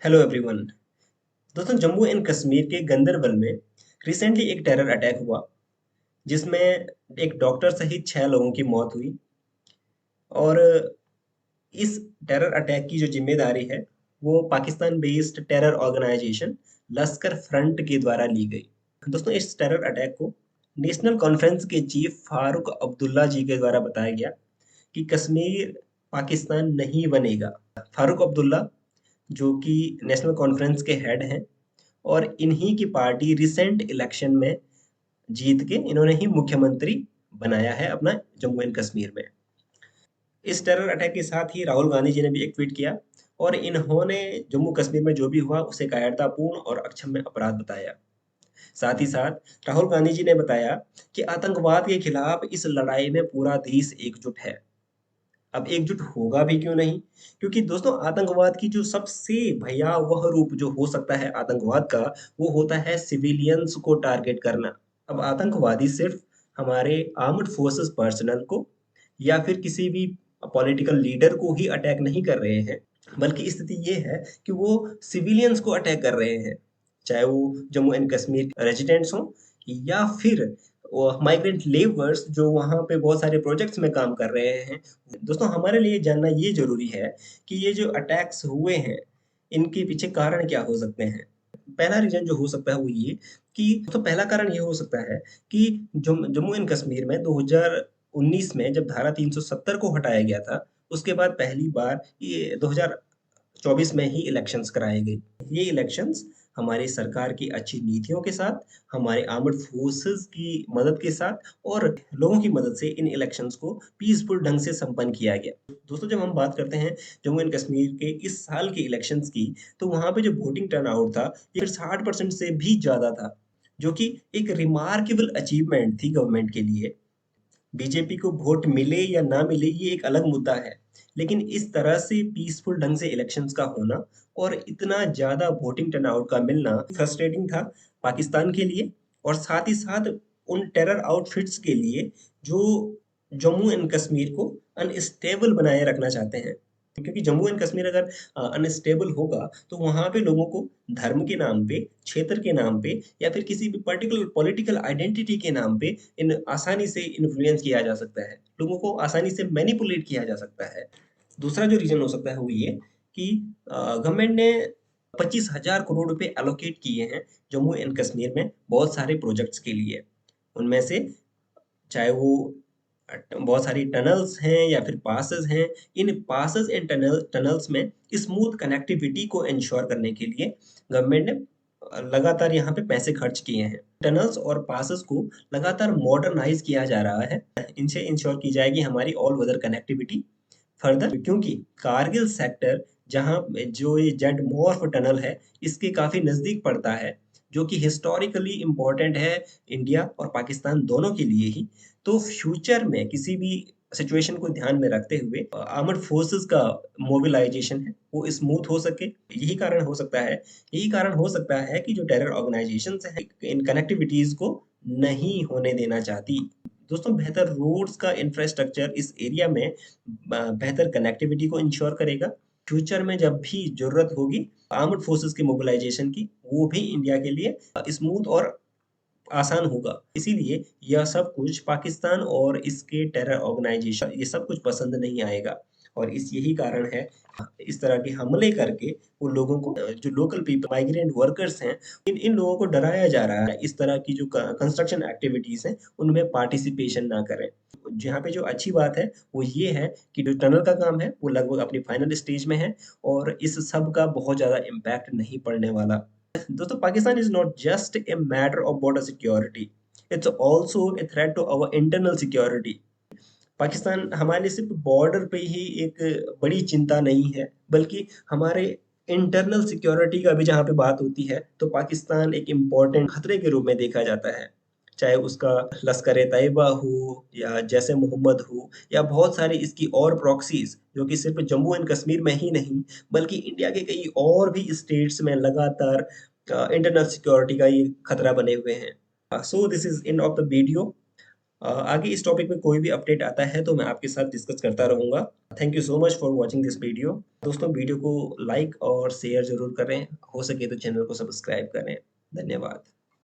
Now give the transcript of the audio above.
Hello everyone. दोस्तों, Jammu and Kashmir के गंदरबल में रिसेंटली एक टेरर अटैक हुआ जिसमें एक डॉक्टर सहित 6 लोगों की मौत हुई। और इस टेरर अटैक की जो जिम्मेदारी है वो पाकिस्तान बेस्ड टेरर ऑर्गेनाइजेशन लश्कर फ्रंट के द्वारा ली गई। दोस्तों, इस टेरर अटैक को नेशनल कॉन्फ्रेंस के चीफ फारूक अब्दुल्ला जी के द्वारा बताया गया कि कश्मीर पाकिस्तान नहीं बनेगा। फारूक अब्दुल्ला जो कि नेशनल कॉन्फ्रेंस के हेड हैं और इन्हीं की पार्टी रिसेंट इलेक्शन में जीत के इन्होंने ही मुख्यमंत्री बनाया है अपना जम्मू एंड कश्मीर में। इस टेरर अटैक के साथ ही राहुल गांधी जी ने भी एक ट्वीट किया और इन्होंने जम्मू कश्मीर में जो भी हुआ उसे कायरतापूर्ण और अक्षम्य अपराध बताया। साथ ही साथ राहुल गांधी जी ने बताया कि आतंकवाद के खिलाफ इस लड़ाई में पूरा देश एकजुट है। अब एकजुट होगा भी क्यों नहीं? क्योंकि दोस्तों, आतंकवाद की जो सबसे भयावह रूप जो हो सकता है आतंकवाद का, वो होता है सिविलियंस को टारगेट करना। अब आतंकवादी सिर्फ हमारे आर्म्ड फोर्सेस पर्सनल को या फिर किसी भी पॉलिटिकल लीडर को ही अटैक नहीं कर रहे हैं, बल्कि स्थिति ये है कि वो सिविलियंस को अटैक कर रहे हैं, चाहे वो जम्मू एंड कश्मीर रेजिडेंट्स हों या फिर माइग्रेंट लेबर्स जो वहाँ पे बहुत सारे प्रोजेक्ट्स में काम कर रहे हैं। दोस्तों, हमारे लिए जानना ये ज़रूरी है कि ये जो अटैक्स हुए हैं, इनके पीछे कारण क्या हो सकते हैं? पहला रीज़न जो हो सकता है वो ये कि तो पहला कारण ये हो सकता है कि जम्मू एंड कश्मीर में 2019 में जब धारा 370 को हटाया गया था, उसके बाद पहली बार ये 2024 में ही इलेक्शंस कराए गए। ये इलेक्शंस हमारी सरकार की अच्छी नीतियों के साथ, हमारे आर्म्ड फोर्सेस की मदद के साथ और लोगों की मदद से इन इलेक्शंस को पीसफुल ढंग से संपन्न किया गया। दोस्तों, जब हम बात करते हैं जम्मू एंड कश्मीर के इस साल के इलेक्शंस की, तो वहाँ पे जो वोटिंग टर्नआउट था, ये 60% से भी ज़्यादा था, जो कि एक रिमार्केबल अचीवमेंट थी गवर्नमेंट के लिए। बीजेपी को वोट मिले या ना मिले ये एक अलग मुद्दा है, लेकिन इस तरह से पीसफुल ढंग से इलेक्शंस का होना और इतना ज़्यादा वोटिंग टर्नआउट का मिलना फ्रस्ट्रेटिंग था पाकिस्तान के लिए और साथ ही साथ उन टेरर आउटफिट्स के लिए जो जम्मू एंड कश्मीर को अनस्टेबल बनाए रखना चाहते हैं। क्योंकि जम्मू एंड कश्मीर अगर अनस्टेबल होगा तो वहाँ पे लोगों को धर्म के नाम पे, क्षेत्र के नाम पे या फिर किसी भी पर्टिकुलर पॉलिटिकल आइडेंटिटी के नाम पे इन आसानी से इन्फ्लुएंस किया जा सकता है। लोगों को आसानी से मैनिपुलेट किया जा सकता है। दूसरा जो रीज़न हो सकता है वो ये कि गवर्नमेंट ने 25,000 करोड़ रुपए एलोकेट किए हैं जम्मू एंड कश्मीर में बहुत सारे प्रोजेक्ट्स के लिए। उनमें से चाहे वो बहुत सारी टनल्स हैं या फिर पासेस हैं, इन पासेस एंड टनल्स में स्मूथ कनेक्टिविटी को इंश्योर करने के लिए गवर्नमेंट ने लगातार यहाँ पे पैसे खर्च किए हैं। टनल्स और पासेस को लगातार मॉडर्नाइज किया जा रहा है। इनसे इंश्योर की जाएगी हमारी ऑल वेदर कनेक्टिविटी फर्दर, क्योंकि कारगिल सेक्टर जहाँ जो ये जेड मॉर्फ टनल है इसके काफ़ी नज़दीक पड़ता है, जो कि हिस्टोरिकली इम्पोर्टेंट है इंडिया और पाकिस्तान दोनों के लिए ही। तो फ्यूचर में किसी भी सिचुएशन को ध्यान में रखते हुए आर्मड फोर्सेस का मोबिलाइजेशन है वो स्मूथ हो सके। यही कारण हो सकता है कि जो टेरर ऑर्गेनाइजेशंस हैं इन कनेक्टिविटीज को नहीं होने देना चाहती। दोस्तों, बेहतर रोड्स का इंफ्रास्ट्रक्चर इस एरिया में बेहतर कनेक्टिविटी को इंश्योर करेगा। फ्यूचर में जब भी जरूरत होगी आर्म्ड फोर्सेस के मोबिलाइजेशन की, वो भी इंडिया के लिए स्मूथ और आसान होगा। इसीलिए यह सब कुछ पाकिस्तान और इसके टेरर ऑर्गेनाइजेशन ये सब कुछ पसंद नहीं आएगा और यही कारण है इस तरह के हमले करके वो लोगों को जो लोकल पीपल माइग्रेंट वर्कर्स हैं इन इन लोगों को डराया जा रहा है इस तरह की जो कंस्ट्रक्शन एक्टिविटीज हैं उनमें पार्टिसिपेशन ना करें। जहाँ पे जो अच्छी बात है वो ये है कि जो टनल का काम है वो लगभग अपनी फाइनल स्टेज में है और इस सब का बहुत ज़्यादा इम्पैक्ट नहीं पड़ने वाला। दोस्तों, Pakistan is not just a matter of border security, it's also a threat to our internal security. Pakistan हमारे लिए सिर्फ बॉर्डर पे ही एक बड़ी चिंता नहीं है, बल्कि हमारे इंटरनल सिक्योरिटी का भी जहाँ पे बात होती है तो पाकिस्तान एक इम्पोर्टेंट खतरे के रूप में देखा जाता है। चाहे उसका लश्कर ए तैयबा हो या जैसे मोहम्मद हो या बहुत सारी इसकी और प्रॉक्सीज जो कि सिर्फ जम्मू एंड कश्मीर में ही नहीं बल्कि इंडिया के कई और भी स्टेट्स में लगातार इंटरनल सिक्योरिटी का ये खतरा बने हुए हैं। So this is end of the video. आगे इस टॉपिक में कोई भी अपडेट आता है तो मैं आपके साथ डिस्कस करता रहूँगा। Thank you so much for watching this video. दोस्तों वीडियो को लाइक और शेयर ज़रूर करें। हो सके तो चैनल को सब्सक्राइब करें। धन्यवाद।